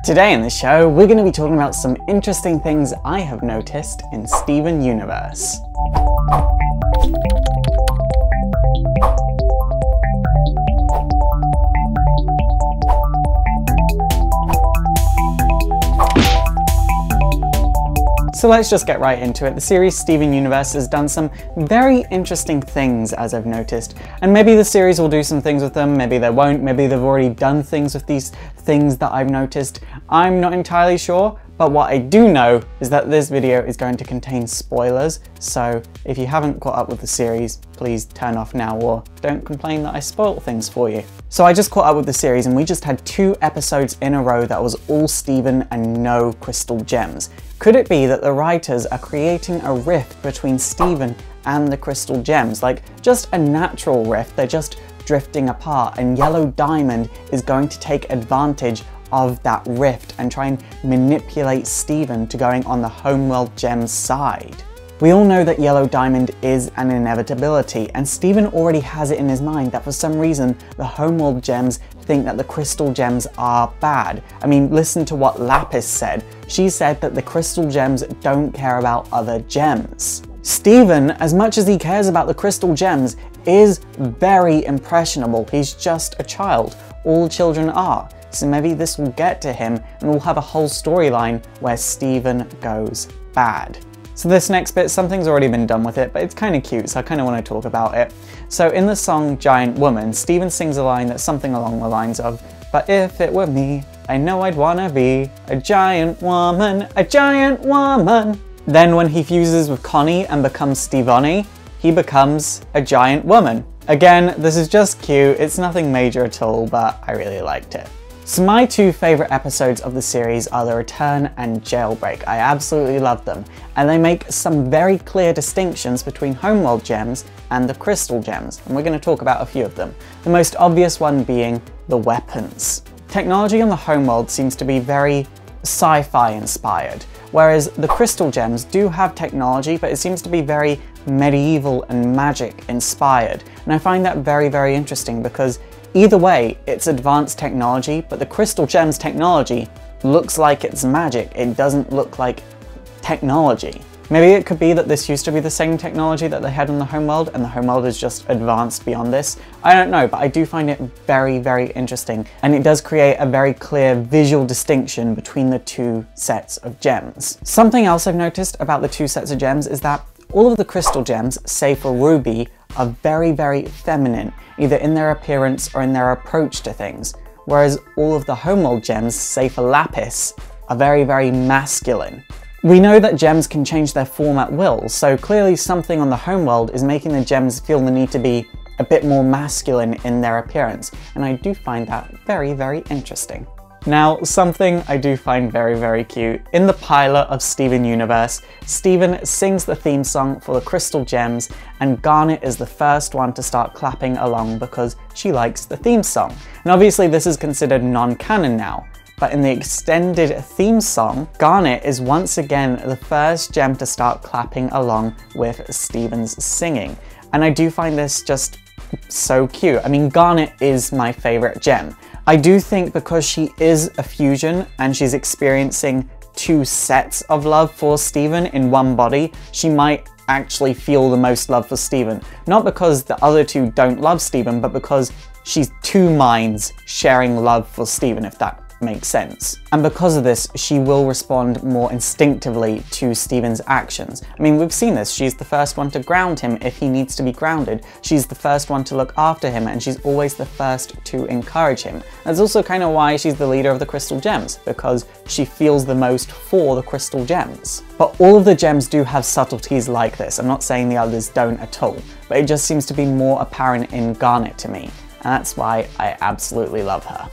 Today in the show, we're going to be talking about some interesting things I have noticed in Steven Universe. So let's just get right into it. The series Steven Universe has done some very interesting things, as I've noticed, and maybe the series will do some things with them, maybe they won't, maybe they've already done things with these things that I've noticed. I'm not entirely sure, but what I do know is that this video is going to contain spoilers, so if you haven't caught up with the series, please turn off now or don't complain that I spoiled things for you. So I just caught up with the series and we just had 2 episodes in a row that was all Steven and no crystal gems. Could it be that the writers are creating a rift between Steven and the crystal gems? Like, just a natural rift, they're just drifting apart, and Yellow Diamond is going to take advantage of that rift and try and manipulate Steven to going on the Homeworld Gems side. We all know that Yellow Diamond is an inevitability, and Steven already has it in his mind that for some reason the Homeworld Gems think that the crystal gems are bad. I mean, listen to what Lapis said. She said that the crystal gems don't care about other gems. Steven, as much as he cares about the crystal gems, is very impressionable. He's just a child. All children are. So maybe this will get to him and we'll have a whole storyline where Steven goes bad. So this next bit, something's already been done with it, but it's kind of cute, so I kind of want to talk about it. So in the song Giant Woman, Steven sings a line that's something along the lines of, "But if it were me, I know I'd wanna be a giant woman, a giant woman." Then when he fuses with Connie and becomes Stevonnie, he becomes a giant woman. Again, this is just cute, it's nothing major at all, but I really liked it. So my 2 favourite episodes of the series are The Return and Jailbreak. I absolutely love them, and they make some very clear distinctions between Homeworld Gems and the Crystal Gems, and we're going to talk about a few of them. The most obvious one being the weapons. Technology on the Homeworld seems to be very sci-fi inspired, whereas the Crystal Gems do have technology, but it seems to be very medieval and magic inspired, and I find that very, very interesting because either way, it's advanced technology, but the Crystal Gems technology looks like it's magic. It doesn't look like technology. Maybe it could be that this used to be the same technology that they had on the Homeworld, and the Homeworld is just advanced beyond this. I don't know, but I do find it very, very interesting, and it does create a very clear visual distinction between the 2 sets of gems. Something else I've noticed about the 2 sets of gems is that all of the Crystal Gems, save for Ruby, are very, very feminine, either in their appearance or in their approach to things, whereas all of the Homeworld Gems, save for Lapis, are very, very masculine. We know that gems can change their form at will, so clearly something on the Homeworld is making the gems feel the need to be a bit more masculine in their appearance, and I do find that very, very interesting. Now, something I do find very, very cute. In the pilot of Steven Universe, Steven sings the theme song for the Crystal Gems, and Garnet is the first one to start clapping along because she likes the theme song. And obviously this is considered non-canon now, but in the extended theme song, Garnet is once again the first gem to start clapping along with Steven's singing. And I do find this just so cute. I mean, Garnet is my favourite gem. I do think because she is a fusion and she's experiencing 2 sets of love for Steven in one body, she might actually feel the most love for Steven. Not because the other 2 don't love Steven, but because she's 2 minds sharing love for Steven, if that makes sense. And because of this, she will respond more instinctively to Steven's actions. I mean, we've seen this. She's the first one to ground him if he needs to be grounded. She's the first one to look after him, and she's always the first to encourage him. That's also kind of why she's the leader of the Crystal Gems, because she feels the most for the Crystal Gems. But all of the gems do have subtleties like this. I'm not saying the others don't at all, but it just seems to be more apparent in Garnet to me, and that's why I absolutely love her.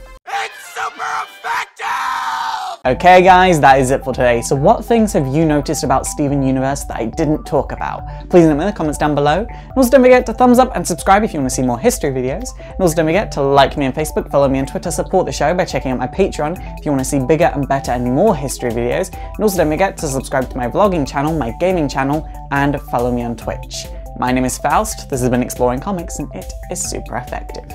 Okay guys, that is it for today. So what things have you noticed about Steven Universe that I didn't talk about? Please let me know in the comments down below. And also don't forget to thumbs up and subscribe if you want to see more history videos. And also don't forget to like me on Facebook, follow me on Twitter, support the show by checking out my Patreon if you want to see bigger and better and more history videos. And also don't forget to subscribe to my vlogging channel, my gaming channel, and follow me on Twitch. My name is Faust, this has been Exploring Comics, and it is super effective.